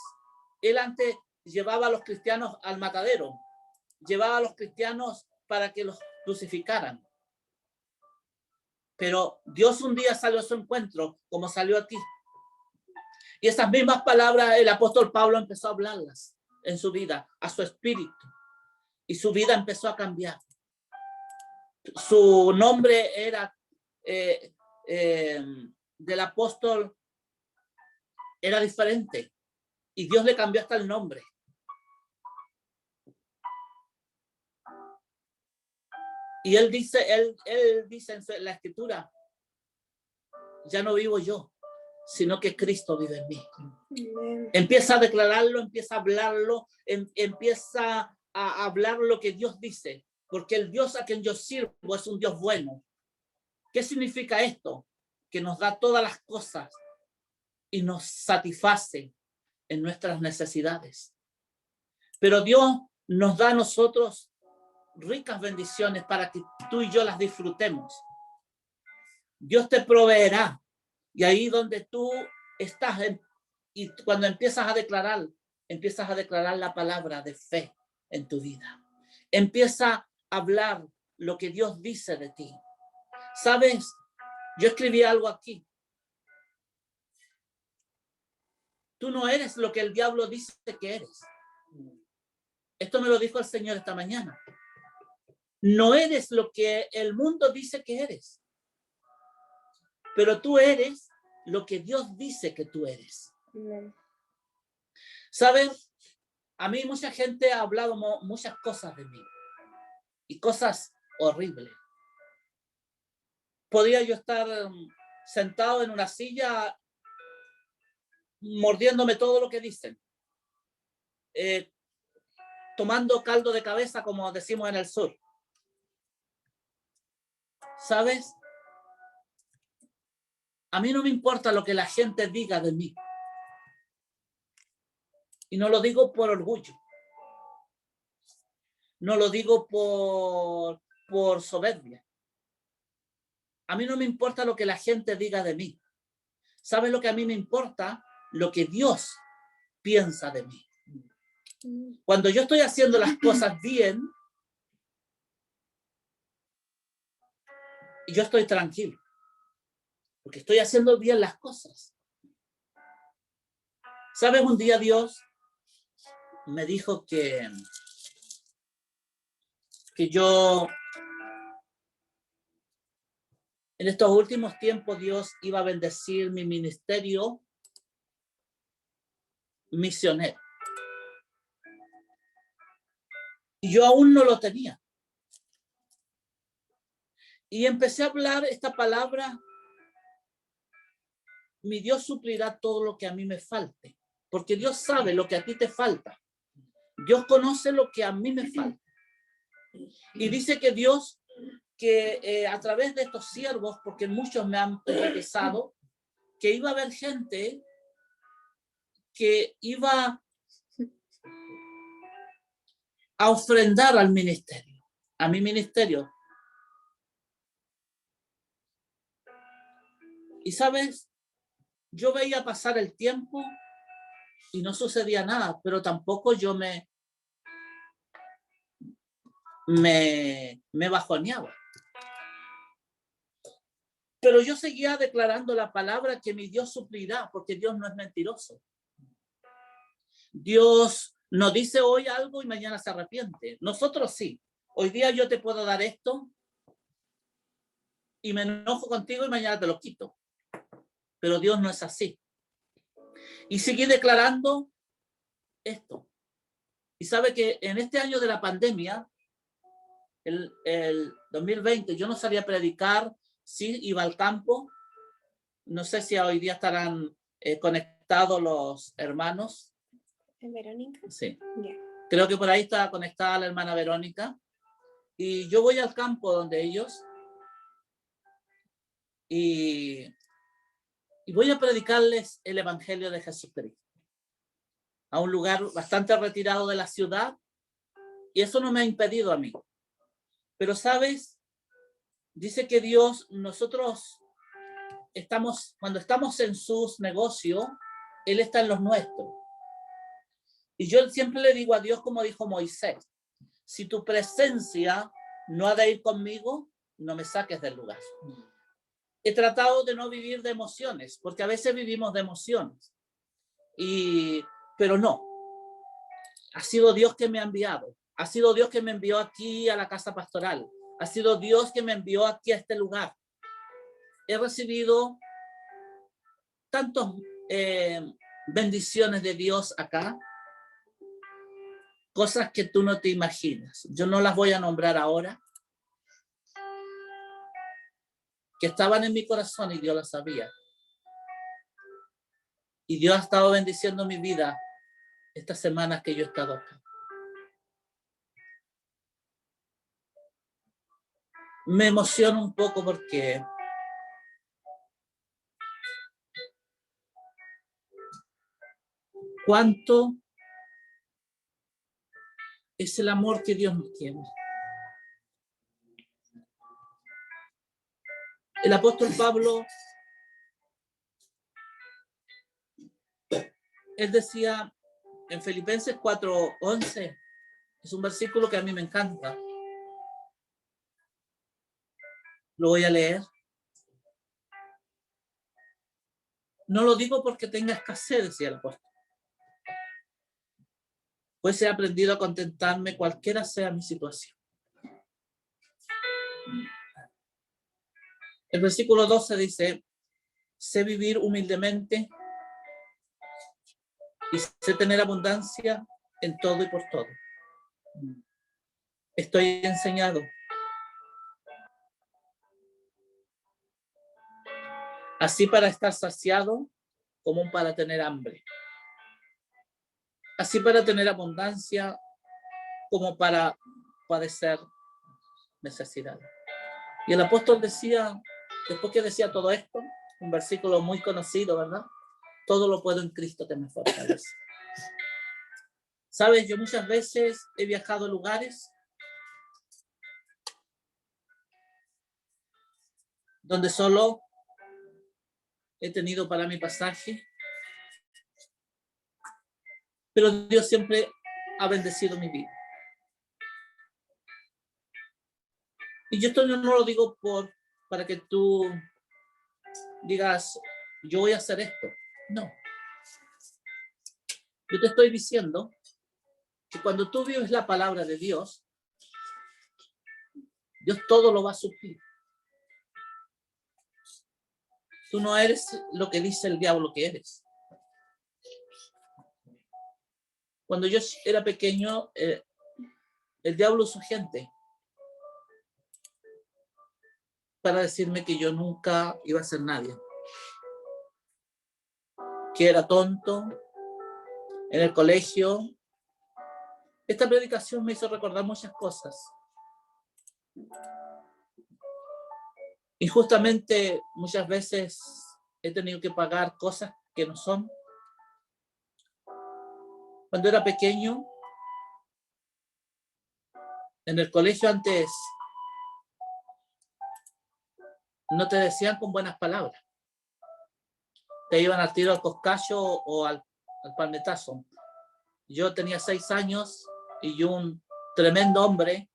S1: Él antes llevaba a los cristianos al matadero. Llevaba a los cristianos para que los crucificaran. Pero Dios un día salió a su encuentro, como salió aquí. Y esas mismas palabras el apóstol Pablo empezó a hablarlas en su vida, a su espíritu. Y su vida empezó a cambiar. Su nombre era del apóstol, era diferente. Y Dios le cambió hasta el nombre. Y él dice en la escritura, ya no vivo yo, sino que Cristo vive en mí.
S3: Amén.
S1: Empieza a declararlo, empieza a hablarlo, empieza a hablar lo que Dios dice, porque el Dios a quien yo sirvo es un Dios bueno. ¿Qué significa esto? Que nos da todas las cosas y nos satisface en nuestras necesidades. Pero Dios nos da a nosotros ricas bendiciones para que tú y yo las disfrutemos. Dios te proveerá. Y ahí donde tú estás, y cuando empiezas a declarar la palabra de fe en tu vida. Empieza a hablar lo que Dios dice de ti. ¿Sabes? Yo escribí algo aquí. Tú no eres lo que el diablo dice que eres. Esto me lo dijo el Señor esta mañana. No eres lo que el mundo dice que eres. Pero tú eres lo que Dios dice que tú eres.
S3: Amén.
S1: ¿Sabes? A mí mucha gente ha hablado muchas cosas de mí. Y cosas horribles. Podría yo estar sentado en una silla mordiéndome todo lo que dicen. Tomando caldo de cabeza, como decimos en el sur. ¿Sabes? A mí no me importa lo que la gente diga de mí. Y no lo digo por orgullo. No lo digo por soberbia. A mí no me importa lo que la gente diga de mí. ¿Sabes lo que a mí me importa? Lo que Dios piensa de mí. Cuando yo estoy haciendo las cosas bien, yo estoy tranquilo. Porque estoy haciendo bien las cosas. ¿Sabes? Un día Dios me dijo que yo, en estos últimos tiempos, Dios iba a bendecir mi ministerio misionero. Y yo aún no lo tenía. Y empecé a hablar esta palabra: mi Dios suplirá todo lo que a mí me falte. Porque Dios sabe lo que a ti te falta. Dios conoce lo que a mí me falta. Y dice que Dios, que a través de estos siervos, porque muchos me han profetizado, que iba a haber gente que iba a ofrendar al ministerio, a mi ministerio. Y sabes, yo veía pasar el tiempo y no sucedía nada, pero tampoco yo me bajoneaba. Pero yo seguía declarando la palabra que mi Dios suplirá, porque Dios no es mentiroso. Dios no dice hoy algo y mañana se arrepiente. Nosotros sí. Hoy día yo te puedo dar esto y me enojo contigo y mañana te lo quito. Pero Dios no es así. Y seguí declarando esto. Y sabe que en este año de la pandemia, el 2020, yo no salía a predicar, sí iba al campo. No sé si hoy día estarán conectados los hermanos.
S3: ¿Verónica?
S1: Sí.
S3: Yeah.
S1: Creo que por ahí está conectada la hermana Verónica. Y yo voy al campo donde ellos y voy a predicarles el evangelio de Jesucristo a un lugar bastante retirado de la ciudad, y eso no me ha impedido a mí. Pero sabes, dice que Dios, nosotros cuando estamos en sus negocios, Él está en los nuestros. Y yo siempre le digo a Dios, como dijo Moisés: si tu presencia no ha de ir conmigo, no me saques del lugar. He tratado de no vivir de emociones, porque a veces vivimos de emociones. Pero no. Ha sido Dios que me ha enviado. Ha sido Dios que me envió aquí a la casa pastoral. Ha sido Dios que me envió aquí a este lugar. He recibido tantas bendiciones de Dios acá. Cosas que tú no te imaginas. Yo no las voy a nombrar ahora, que estaban en mi corazón y Dios las sabía. Y Dios ha estado bendiciendo mi vida estas semanas que yo he estado acá. Me emociono un poco porque cuánto es el amor que Dios nos tiene. El apóstol Pablo, él decía en Filipenses 4:11, es un versículo que a mí me encanta. Lo voy a leer. No lo digo porque tenga escasez, decía el apóstol. Pues he aprendido a contentarme cualquiera sea mi situación. El versículo 12 dice, sé vivir humildemente y sé tener abundancia en todo y por todo. Estoy enseñado así para estar saciado como para tener hambre, así para tener abundancia como para padecer necesidad. Y el apóstol decía, después que decía todo esto, un versículo muy conocido, ¿verdad? Todo lo puedo en Cristo que me fortalece. Sabes, yo muchas veces he viajado a lugares donde solo he tenido para mi pasaje, pero Dios siempre ha bendecido mi vida. Y esto no lo digo para que tú digas, yo voy a hacer esto. No. Yo te estoy diciendo que cuando tú vives la palabra de Dios, Dios todo lo va a suplir. Tú no eres lo que dice el diablo que eres. Cuando yo era pequeño, el diablo usó gente para decirme que yo nunca iba a ser nadie. Que era tonto. En el colegio, esta predicación me hizo recordar muchas cosas. Y justamente muchas veces he tenido que pagar cosas que no son. Cuando era pequeño, en el colegio antes no te decían con buenas palabras. Te iban al tiro al coscayo o al palmetazo. Yo tenía 6 años y un tremendo hombre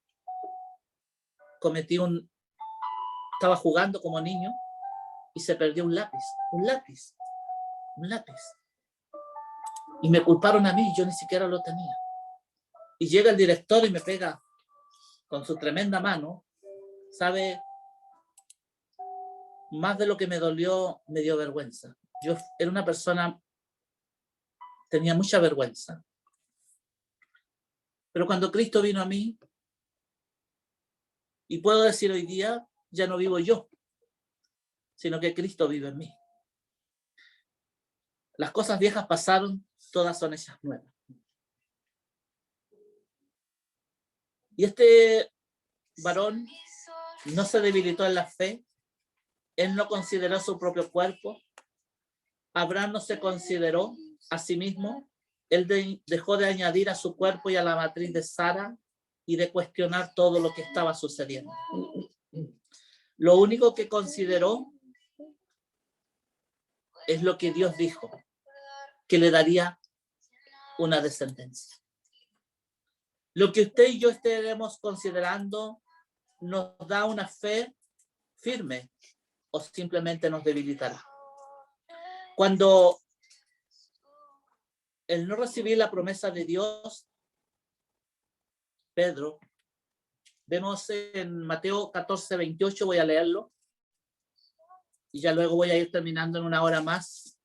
S1: estaba jugando como niño y se perdió un lápiz. Y me culparon a mí, yo ni siquiera lo tenía. Y llega el director y me pega con su tremenda mano. ¿Sabe? Más de lo que me dolió, me dio vergüenza. Yo era una persona, tenía mucha vergüenza. Pero cuando Cristo vino a mí, y puedo decir hoy día, ya no vivo yo, sino que Cristo vive en mí. Las cosas viejas pasaron, todas son hechas nuevas. Y este varón no se debilitó en la fe, él no consideró su propio cuerpo, Abraham no se consideró a sí mismo, él dejó de añadir a su cuerpo y a la matriz de Sara y de cuestionar todo lo que estaba sucediendo. Lo único que consideró es lo que Dios dijo, que le daría una descendencia. Lo que usted y yo estaremos considerando nos da una fe firme o simplemente nos debilitará. Cuando el no recibir la promesa de Dios, Pedro, vemos en Mateo 14:28, voy a leerlo, y ya luego voy a ir terminando en una hora más.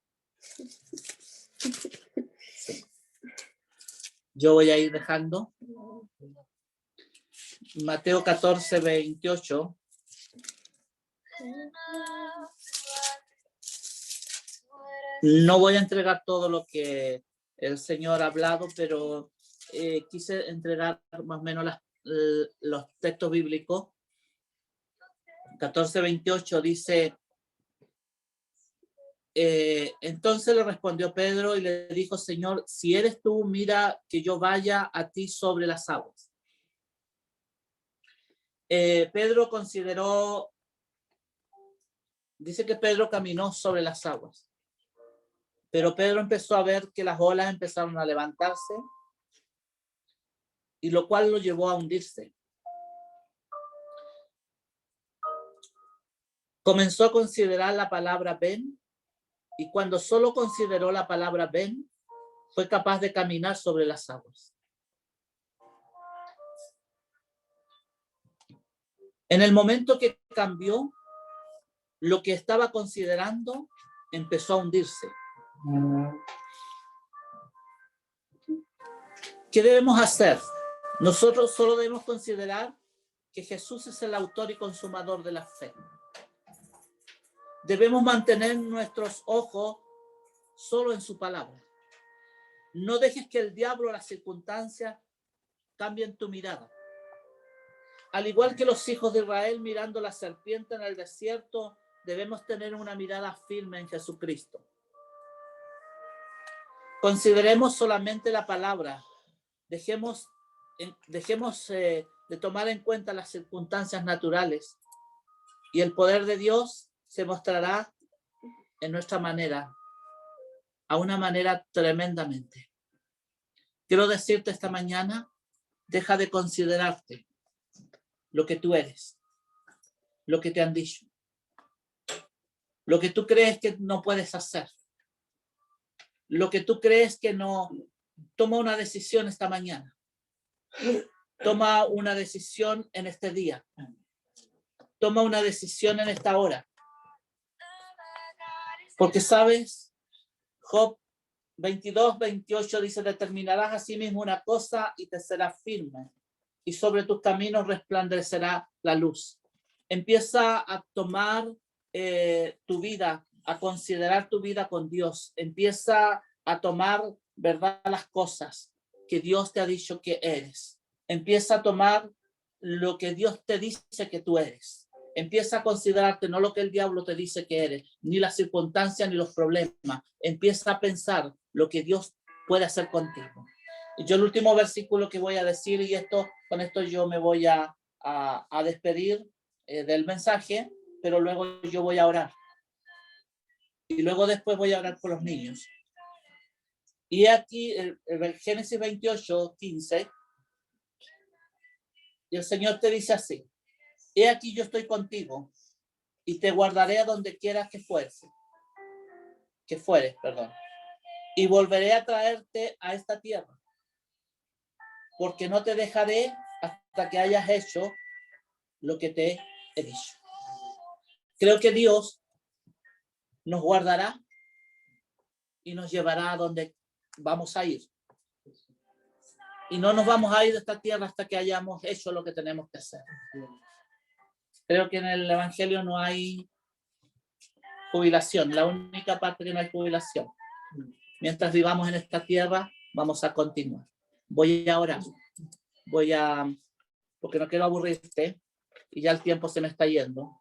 S1: Yo voy a ir dejando. Mateo 14:28. No voy a entregar todo lo que el Señor ha hablado, pero quise entregar más o menos los textos bíblicos. 14:28 dice, entonces le respondió Pedro y le dijo, Señor, si eres tú, mira que yo vaya a ti sobre las aguas. Pedro consideró, dice que Pedro caminó sobre las aguas, pero Pedro empezó a ver que las olas empezaron a levantarse, y lo cual lo llevó a hundirse. Comenzó a considerar la palabra ven, y cuando solo consideró la palabra ven, fue capaz de caminar sobre las aguas. En el momento que cambió, lo que estaba considerando empezó a hundirse. ¿Qué debemos hacer? Nosotros solo debemos considerar que Jesús es el autor y consumador de la fe. Debemos mantener nuestros ojos solo en su palabra. No dejes que el diablo o las circunstancias cambien tu mirada. Al igual que los hijos de Israel mirando la serpiente en el desierto, debemos tener una mirada firme en Jesucristo. Consideremos solamente la palabra. Dejemos de tomar en cuenta las circunstancias naturales, y el poder de Dios se mostrará en nuestra manera, a una manera tremendamente. Quiero decirte esta mañana, deja de considerarte lo que tú eres, lo que te han dicho, lo que tú crees que no puedes hacer, lo que tú crees que no. Toma una decisión esta mañana. Toma una decisión en este día. Toma una decisión en esta hora. Porque sabes, Job 22:28 dice, determinarás a sí mismo una cosa y te será firme, y sobre tus caminos resplandecerá la luz. Empieza a tomar tu vida, a considerar tu vida con Dios. Empieza a tomar, ¿verdad?, las cosas que Dios te ha dicho que eres. Empieza a tomar lo que Dios te dice que tú eres. Empieza a considerarte no lo que el diablo te dice que eres, ni las circunstancias ni los problemas. Empieza a pensar lo que Dios puede hacer contigo. Y yo el último versículo que voy a decir, y con esto yo me voy a despedir del mensaje, pero luego yo voy a orar. Y luego después voy a orar por los niños. Y aquí el Génesis 28:15, y el Señor te dice así, he aquí yo estoy contigo y te guardaré a donde quieras que fueres, y volveré a traerte a esta tierra, porque no te dejaré hasta que hayas hecho lo que te he dicho. Creo que Dios nos guardará y nos llevará a donde vamos a ir. Y no nos vamos a ir de esta tierra hasta que hayamos hecho lo que tenemos que hacer. Creo que en el Evangelio no hay jubilación. La única parte que no hay jubilación. Mientras vivamos en esta tierra, vamos a continuar. Voy a orar. Porque no quiero aburrirte y ya el tiempo se me está yendo.